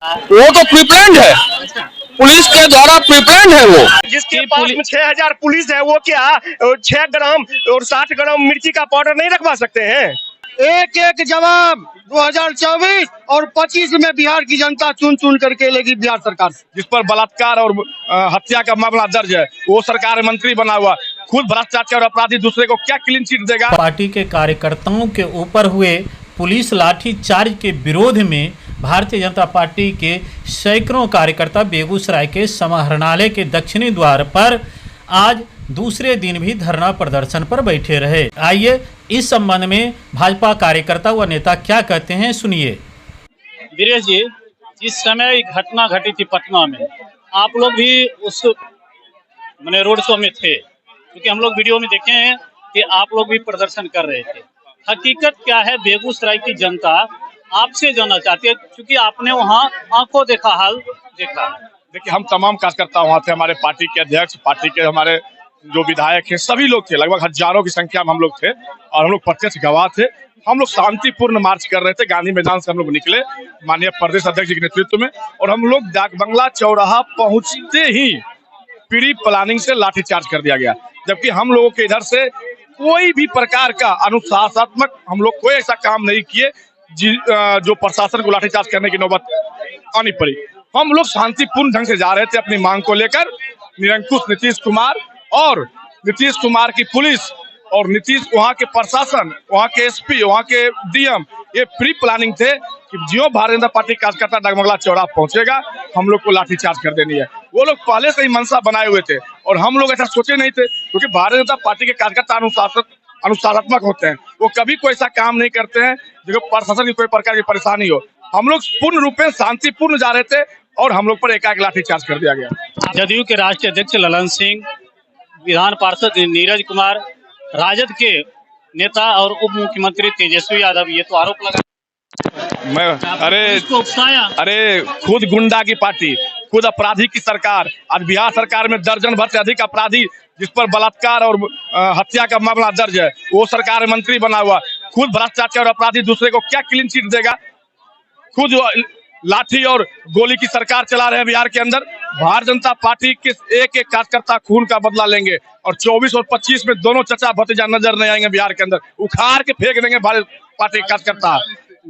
वो तो प्रीप्लान्ड है, पुलिस के द्वारा प्रीप्लान्ड है वो। जिसके पास में 6000 पुलिस है, वो क्या 6 ग्राम और 60 ग्राम मिर्ची का पाउडर नहीं रखवा सकते हैं? एक एक जवाब 2024 और 25 में बिहार की जनता चुन चुन करके लेगी बिहार सरकार से। जिस पर बलात्कार और हत्या का मामला दर्ज है, वो सरकार मंत्री बना हुआ, खुद भ्रष्टाचार और अपराधी दूसरे को क्या क्लीन चिट देगा? पार्टी के कार्यकर्ताओं के ऊपर हुए पुलिस लाठीचार्ज के विरोध में भारतीय जनता पार्टी के सैकड़ों कार्यकर्ता बेगूसराय के समाहरणालय के दक्षिणी द्वार पर आज दूसरे दिन भी धरना प्रदर्शन पर बैठे रहे। आइए इस संबंध में भाजपा कार्यकर्ता व नेता क्या कहते हैं, सुनिए। वीरेश जी, जिस समय घटना घटी थी पटना में, आप लोग भी उस मैंने रोड शो में थे, क्योंकि हम लोग वीडियो में देखे हैं कि आप लोग भी प्रदर्शन कर रहे थे। हकीकत क्या है, बेगूसराय की जनता आपसे जानना चाहती है, क्योंकि आपने वहाँ आंखों देखा हाल देखा। देखिए, हम तमाम कार्यकर्ता वहाँ थे, हमारे पार्टी के अध्यक्ष, पार्टी के हमारे जो विधायक हैं, सभी लोग थे, लगभग हजारों की संख्या में हम लोग थे और हम लोग प्रत्यक्ष गवाह थे। हम लोग शांतिपूर्ण मार्च कर रहे थे, गांधी मैदान से हम लोग निकले माननीय प्रदेश अध्यक्ष जी के नेतृत्व में, और हम लोग डाक बंगला चौराहा पहुंचते ही प्री प्लानिंग से लाठीचार्ज कर दिया गया। जबकि हम लोगों के इधर से कोई भी प्रकार का अनुशासनात्मक हम लोग कोई ऐसा काम नहीं किए जो प्रशासन को लाठीचार्ज करने की नौबत आनी पड़ी। हम लोग शांतिपूर्ण ढंग से जा रहे थे अपनी मांग को लेकर। निरंकुश नीतीश कुमार और नीतीश कुमार की पुलिस और नीतीश वहाँ के प्रशासन, वहाँ के एसपी, वहाँ के डीएम, ये प्री प्लानिंग थे कि जो भारतीय जनता पार्टी कार्यकर्ता डाकबंगला चौराहा पहुंचेगा, हम लोग को लाठीचार्ज कर देनी है। वो लोग पहले से ही मंशा बनाए हुए थे और हम लोग ऐसा सोचे नहीं थे, क्योंकि भारतीय जनता पार्टी के कार्यकर्ता अनुशासनात्मक होते हैं। वो कभी कोई ऐसा काम नहीं करते हैं जो प्रशासन की कोई प्रकार की परेशानी हो। हम लोग पूर्ण रूप में शांतिपूर्ण जा रहे थे और हम लोग पर एकाएक लाठीचार्ज कर दिया गया। जदयू के राष्ट्रीय अध्यक्ष ललन सिंह, विधान पार्षद नीरज कुमार, राजद के नेता और उप मुख्यमंत्री तेजस्वी यादव ये तो आरोप लगा अरे खुद गुंडा की पार्टी, खुद अपराधी की सरकार। आज बिहार सरकार में दर्जन भर से अधिक अपराधी जिस पर बलात्कार और हत्या का मामला दर्ज है, वो सरकार मंत्री बना हुआ, खुद भ्रष्टाचार और अपराधी दूसरे को क्या क्लीन चिट देगा? खुद लाठी और गोली की सरकार चला रहे हैं बिहार के अंदर। भारतीय जनता पार्टी के एक एक कार्यकर्ता खून का बदला लेंगे और 24 और 25 में दोनों चचा भतीजा नजर नहीं आएंगे बिहार के अंदर, उखाड़ के फेंक देंगे भारतीय पार्टी के कार्यकर्ता।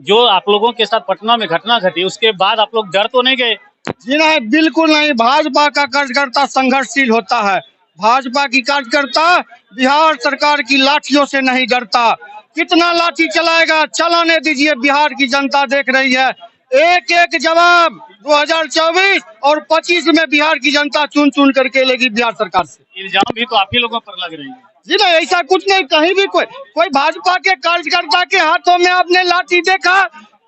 जो आप लोगों के साथ पटना में घटना घटी, उसके बाद आप लोग डर तो नहीं गए? जी नहीं, बिल्कुल नहीं। भाजपा का कार्यकर्ता संघर्षशील होता है। भाजपा की कार्यकर्ता बिहार सरकार की लाठियों से नहीं डरता। कितना लाठी चलाएगा, चलाने दीजिए, बिहार की जनता देख रही है। एक एक जवाब 2024 और 25 में बिहार की जनता चुन चुन करके लेगी बिहार सरकार से। इल्जाम भी तो आप ही लोगों पर लग रहे हैं। जी नहीं, ऐसा कुछ नहीं। कहीं भी कोई भाजपा के कार्यकर्ता के हाथों में आपने लाठी देखा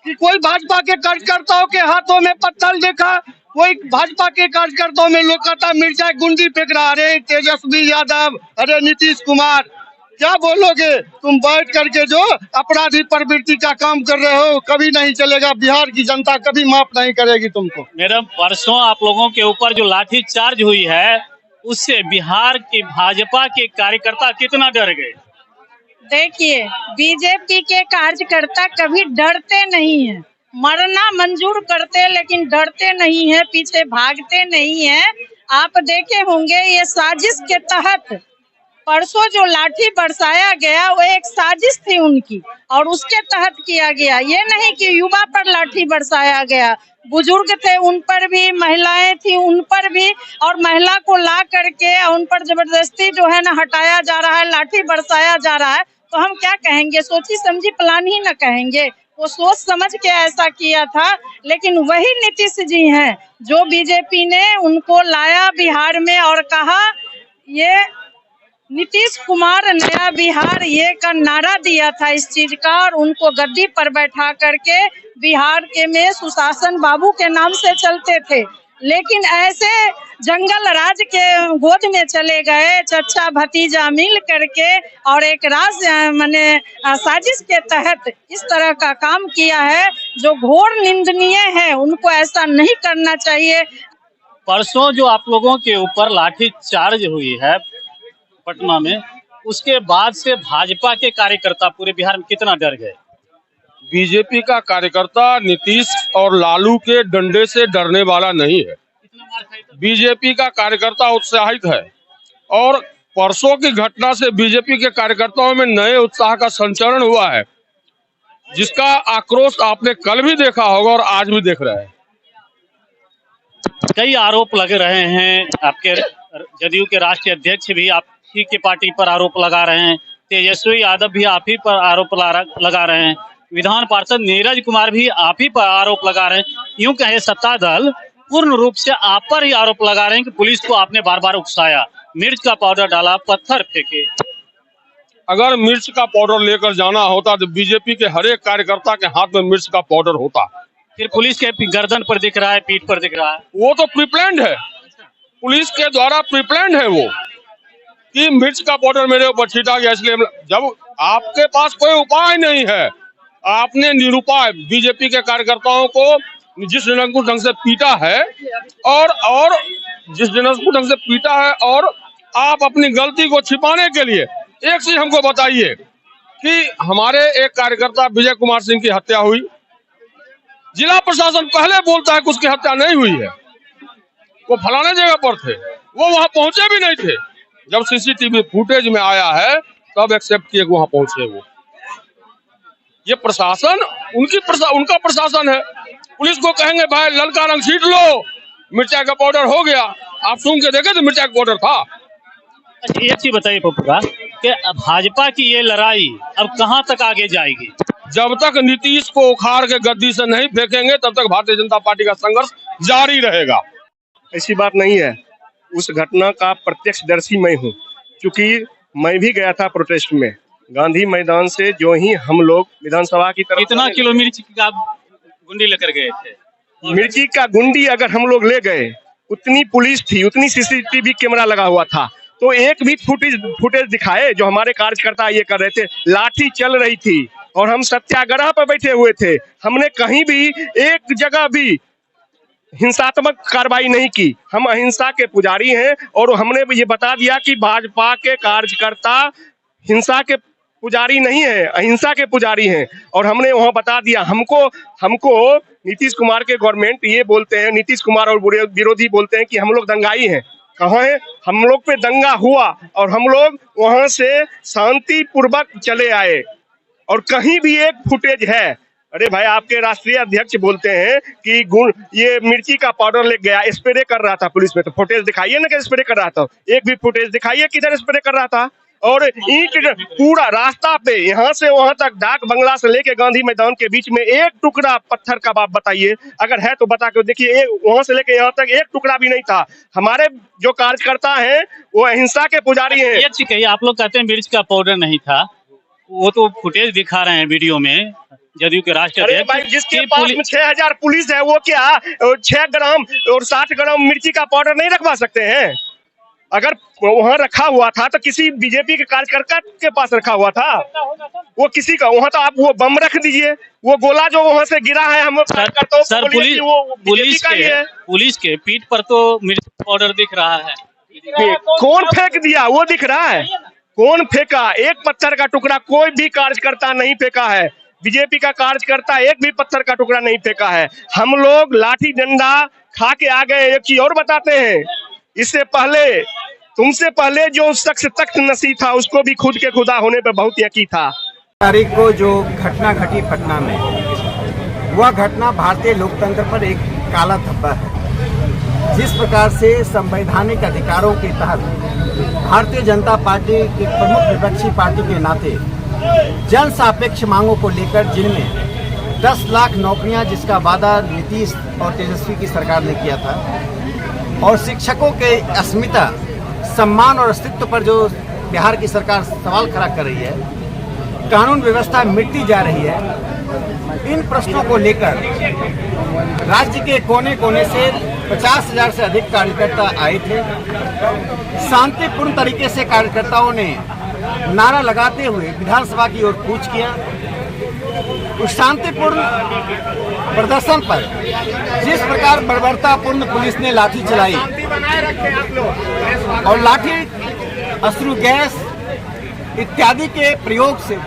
कि कोई भाजपा के कार्यकर्ताओं के हाथों में पत्थर देखा? कोई भाजपा के कार्यकर्ताओं में लोग कहता मिर्चा गुंडी फेंक रहा। अरे तेजस्वी यादव, अरे नीतीश कुमार, क्या बोलोगे? तुम बैठ करके जो अपराधी प्रवृत्ति का काम कर रहे हो, कभी नहीं चलेगा। बिहार की जनता कभी माफ नहीं करेगी तुमको। मैडम, परसों आप लोगों के ऊपर जो लाठी चार्ज हुई है, उससे बिहार की भाजपा के कार्यकर्ता कितना डर गए? देखिए, बीजेपी के कार्यकर्ता कभी डरते नहीं हैं। मरना मंजूर करते लेकिन डरते नहीं है, पीछे भागते नहीं है। आप देखे होंगे, ये साजिश के तहत परसों जो लाठी बरसाया गया, वो एक साजिश थी उनकी और उसके तहत किया गया। ये नहीं कि युवा पर लाठी बरसाया गया, बुजुर्ग थे उन पर भी, महिलाएं थी उन पर भी, और महिला को ला करके उन पर जबरदस्ती जो है ना हटाया जा रहा है, लाठी बरसाया जा रहा है। तो हम क्या कहेंगे? सोची समझी प्लान ही न कहेंगे। वो सोच समझ के ऐसा किया था। लेकिन वही नीतीश जी हैं जो बीजेपी ने उनको लाया बिहार में और कहा ये नीतीश कुमार नया बिहार ये का नारा दिया था इस चीज का, और उनको गद्दी पर बैठा करके बिहार के में सुशासन बाबू के नाम से चलते थे। लेकिन ऐसे जंगल राज के गोद में चले गए, चचा भतीजा मिल करके और एक राज माने साजिश के तहत इस तरह का काम किया है जो घोर निंदनीय है। उनको ऐसा नहीं करना चाहिए। परसों जो आप लोगों के ऊपर लाठी चार्ज हुई है पटना में, उसके बाद से भाजपा के कार्यकर्ता पूरे बिहार में कितना डर गए? बीजेपी का कार्यकर्ता नीतीश और लालू के डंडे से डरने वाला नहीं है। बीजेपी का कार्यकर्ता उत्साहित है और परसों की घटना से बीजेपी के कार्यकर्ताओं में नए उत्साह का संचरण हुआ है, जिसका आक्रोश आपने कल भी देखा होगा और आज भी देख रहे हैं। कई आरोप लग रहे हैं, आपके जदयू के राष्ट्रीय अध्यक्ष भी आप ही की पार्टी पर आरोप लगा रहे हैं, तेजस्वी यादव भी आप ही पर आरोप लगा रहे हैं, विधान पार्षद नीरज कुमार भी आप ही पर आरोप लगा रहे हैं। यूं कहे सत्ता दल पूर्ण रूप से आप पर ही आरोप लगा रहे हैं कि पुलिस को आपने बार बार उकसाया, मिर्च का पाउडर डाला, पत्थर फेंके। अगर मिर्च का पाउडर लेकर जाना होता तो बीजेपी के हर एक कार्यकर्ता के हाथ में मिर्च का पाउडर होता। फिर पुलिस के गर्दन पर दिख रहा है, पीठ पर दिख रहा है, वो तो प्रीप्लान्ड है, पुलिस के द्वारा प्रीप्लान्ड है वो, कि मिर्च का पाउडर मेरे ऊपर छीटा गया। इसलिए जब आपके पास कोई उपाय नहीं है, आपने निरुपाय बीजेपी के कार्यकर्ताओं को जिस निरंकुश ढंग से पीटा है और जिस निरंकुश ढंग से पीटा है, और आप अपनी गलती को छिपाने के लिए एक चीज हमको बताइए कि हमारे एक कार्यकर्ता विजय कुमार सिंह की हत्या हुई, जिला प्रशासन पहले बोलता है कि उसकी हत्या नहीं हुई है, वो फलाने जगह पर थे, वो वहां पहुंचे भी नहीं थे। जब सीसीटीवी फुटेज में आया है तब एक्सेप्ट किए वहां पहुंचे वो। ये प्रशासन उनका प्रशासन है। पुलिस को कहेंगे भाई ललका रंग छीट लो, मिर्चा का पाउडर हो गया, आप सुन के देखे तो मिर्चा का पाउडर था। अच्छा एक चीज बताइए पप्पू कि भाजपा की ये लड़ाई अब कहां तक आगे जाएगी? जब तक नीतीश को उखाड़ के गद्दी से नहीं फेंकेंगे तब तक भारतीय जनता पार्टी का संघर्ष जारी रहेगा। ऐसी बात नहीं है, उस घटना का प्रत्यक्षदर्शी मैं हूँ, क्योंकि मैं भी गया था प्रोटेस्ट में गांधी मैदान से। जो ही हम लोग विधानसभा की तरफ, कितना किलो मिर्ची का गुंडी लेकर गए थे? मिर्ची का गुंडी अगर हम लोग ले गए, उतनी पुलिस थी, उतनी सीसीटीवी कैमरा लगा हुआ था, तो एक भी फुटेज दिखाए जो हमारे कार्यकर्ता ये कर रहे थे। लाठी चल रही थी और हम सत्याग्रह पर बैठे हुए थे, हमने कहीं भी एक जगह भी हिंसात्मक कार्रवाई नहीं की। हम अहिंसा के पुजारी हैं और हमने ये बता दिया कि भाजपा के कार्यकर्ता हिंसा के पुजारी नहीं है, अहिंसा के पुजारी हैं। और हमने वहां बता दिया, हमको नीतीश कुमार के गवर्नमेंट ये बोलते हैं, नीतीश कुमार और विरोधी बोलते हैं कि हम लोग दंगाई हैं। कहाँ है? हम लोग पे दंगा हुआ और हम लोग वहां से शांति पूर्वक चले आए और कहीं भी एक फुटेज है। अरे भाई, आपके राष्ट्रीय अध्यक्ष बोलते हैं कि ये मिर्ची का पाउडर ले गया, स्प्रे कर रहा था पुलिस में, तो फुटेज दिखाइए ना कि स्प्रे कर रहा था। एक भी फुटेज दिखाइए किधर स्प्रे कर रहा था। और ईंट पूरा रास्ता पे यहाँ से वहां तक, डाक बंगला से लेके गांधी मैदान के बीच में एक टुकड़ा पत्थर का बाप बताइए, अगर है तो बता के देखिए। वहां से लेके यहाँ तक एक टुकड़ा भी नहीं था। हमारे जो कार्यकर्ता हैं वो अहिंसा के पुजारी हैं। ये कहिए, आप लोग कहते हैं मिर्च का पाउडर नहीं था, वो तो फुटेज दिखा रहे हैं वीडियो में जदयू के राष्ट्रीय अरे भाई, जिसके पास में 6000 पुलिस है, वो क्या 6 ग्राम और 60 ग्राम मिर्ची का पाउडर नहीं रखवा सकते हैं? अगर वहां रखा हुआ था तो किसी बीजेपी के कार्यकर्ता के पास रखा हुआ था, वो किसी का वहां, तो आप वो बम रख दीजिए। वो गोला जो वहां से गिरा है, हम सर पुलिस के पीठ पर तो मिर्च पाउडर दिख रहा है। कौन फेंक दिया वो दिख रहा है? कौन फेंका? एक पत्थर का टुकड़ा कोई भी कार्यकर्ता नहीं फेंका है। बीजेपी का कार्यकर्ता एक भी पत्थर का टुकड़ा नहीं फेंका है। हम लोग लाठी डंडा खा के आ गए। एक चीज और बताते हैं, इससे पहले, तुमसे पहले जो शख्स तख्त नसीब था, उसको भी खुद के खुदा होने पर बहुत यकीन था। तारीख को जो घटना घटी पटना में, वह घटना भारतीय लोकतंत्र पर एक काला धब्बा है। जिस प्रकार से संवैधानिक अधिकारों के तहत भारतीय जनता पार्टी की प्रमुख विपक्षी पार्टी के नाते जन सापेक्ष मांगों को लेकर, जिनमें 10 लाख नौकरियां जिसका वादा नीतीश और तेजस्वी की सरकार ने किया था, और शिक्षकों के अस्मिता, सम्मान और अस्तित्व पर जो बिहार की सरकार सवाल खड़ा कर रही है, कानून व्यवस्था मिटती जा रही है, इन प्रश्नों को लेकर राज्य के कोने कोने से 50,000 से अधिक कार्यकर्ता आए थे। शांतिपूर्ण तरीके से कार्यकर्ताओं ने नारा लगाते हुए विधानसभा की ओर कूच किया। उस शांतिपूर्ण प्रदर्शन पर जिस प्रकार बर्बरतापूर्ण पुलिस ने लाठी चलाई और लाठी, अश्रु गैस इत्यादि के प्रयोग से,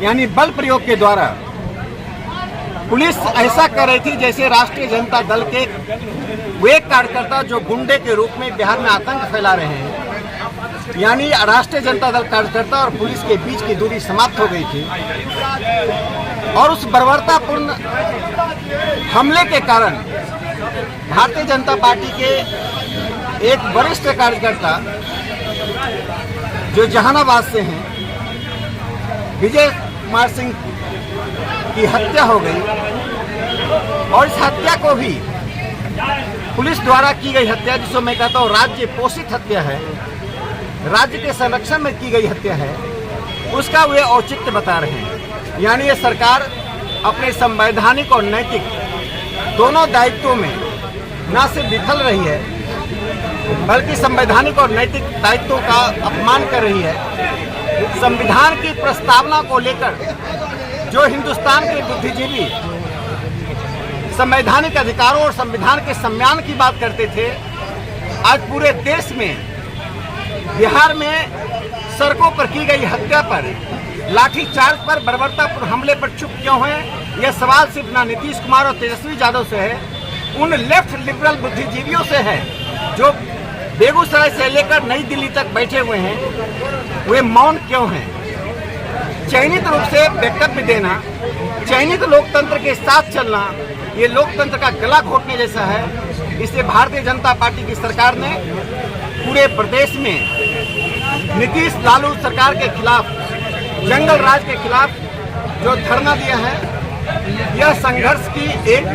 यानी बल प्रयोग के द्वारा पुलिस ऐसा कर रही थी जैसे राष्ट्रीय जनता दल के वे कार्यकर्ता जो गुंडे के रूप में बिहार में आतंक फैला रहे हैं, यानी राष्ट्रीय जनता दल कार्यकर्ता और पुलिस के बीच की दूरी समाप्त हो गई थी और उस बर्बरतापूर्ण हमले के कारण भारतीय जनता पार्टी के एक वरिष्ठ कार्यकर्ता जो जहानाबाद से हैं, विजय कुमार सिंह की हत्या हो गई और इस हत्या को भी पुलिस द्वारा की गई हत्या, जिसको मैं कहता हूँ राज्य पोषित हत्या है, राज्य के संरक्षण में की गई हत्या है, उसका वे औचित्य बता रहे हैं। यानी ये सरकार अपने संवैधानिक और नैतिक दोनों दायित्वों में न सिर्फ विफल रही है बल्कि संवैधानिक और नैतिक दायित्वों का अपमान कर रही है। संविधान की प्रस्तावना को लेकर जो हिंदुस्तान के बुद्धिजीवी संवैधानिक अधिकारों और संविधान के सम्मान की बात करते थे, आज पूरे देश में बिहार में सड़कों पर की गई हत्या पर, लाठीचार्ज पर, बर्बरतापूर्ण हमले पर चुप क्यों हैं? यह सवाल सिर्फ ना नीतीश कुमार और तेजस्वी यादव से है, उन लेफ्ट लिबरल बुद्धिजीवियों से है जो बेगूसराय से लेकर नई दिल्ली तक बैठे हुए हैं। वे मौन क्यों हैं? चयनित रूप से वक्तव्य देना, चयनित लोकतंत्र के साथ चलना, ये लोकतंत्र का गला घोटने जैसा है। इसलिए भारतीय जनता पार्टी की सरकार ने पूरे प्रदेश में नीतीश लालू सरकार के खिलाफ, जंगल राज के खिलाफ जो धरना दिया है, यह संघर्ष की एक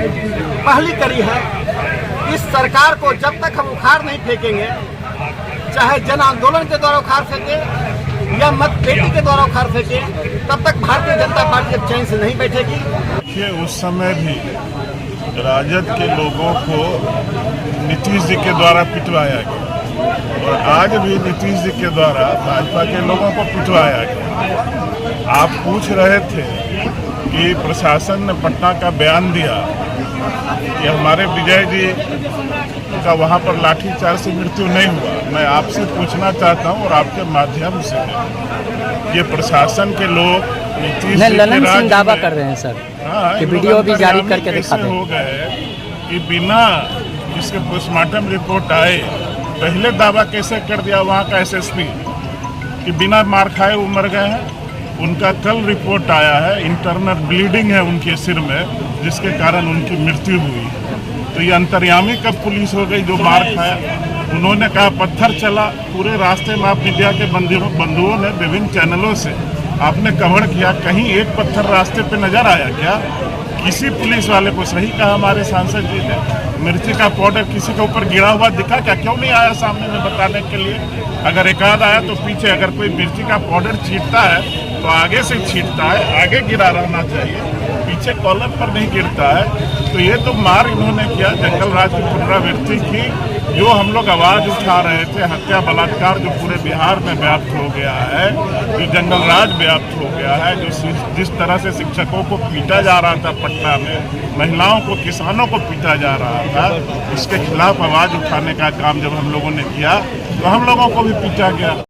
पहली कड़ी है। इस सरकार को जब तक हम उखाड़ नहीं फेंकेंगे, चाहे जन आंदोलन के द्वारा उखाड़ फेंके या मत पेटी के द्वारा उखाड़ फेंके, तब तक भारतीय जनता पार्टी अब चैन से नहीं बैठेगी। देखिए, उस समय भी राजद के लोगों को नीतीश जी के द्वारा पिटवाया गया और आज भी नीतीश जी के द्वारा भाजपा के लोगों को पिटवाया गया। आप पूछ रहे थे कि प्रशासन ने पटना का बयान दिया कि हमारे विजय जी का वहाँ पर लाठीचार्ज से मृत्यु नहीं हुआ। मैं आपसे पूछना चाहता हूँ और आपके माध्यम से, ये प्रशासन के लोग नीतीश जी ललन सिंह दावा कर रहे हैं सर, कि वीडियो भी जारी करके दिखा दें। हो गए कि बिना इसके पोस्टमार्टम रिपोर्ट आए पहले दावा कैसे कर दिया वहाँ का एसएसपी कि बिना मार खाए वो मर गए हैं। उनका कल रिपोर्ट आया है, इंटरनल ब्लीडिंग है उनके सिर में, जिसके कारण उनकी मृत्यु हुई। तो ये अंतर्यामी कब पुलिस हो गई जो मार खाया? उन्होंने कहा पत्थर चला, पूरे रास्ते में आप मीडिया के बंधुओं ने विभिन्न चैनलों से आपने कवर किया, कहीं एक पत्थर रास्ते पे नजर आया क्या? किसी पुलिस वाले को सही कहा हमारे सांसद जी ने, मिर्ची का पाउडर किसी के ऊपर गिरा हुआ दिखा क्या? क्यों नहीं आया सामने में बताने के लिए? अगर एक आध आया तो पीछे, अगर कोई मिर्ची का पाउडर छींटता है तो आगे से छींटता है, आगे गिरा रहना चाहिए, पीछे कॉलम पर नहीं गिरता है। तो ये तो मार इन्होंने किया, जंगल राज की पुनरावृत्ति की। जो हम लोग आवाज़ उठा रहे थे, हत्या बलात्कार जो पूरे बिहार में व्याप्त हो गया है, जो जंगल राज व्याप्त हो गया है, जो जिस तरह से शिक्षकों को पीटा जा रहा था पटना में, महिलाओं को, किसानों को पीटा जा रहा था, इसके खिलाफ आवाज़ उठाने का काम जब हम लोगों ने किया तो हम लोगों को भी पीटा गया।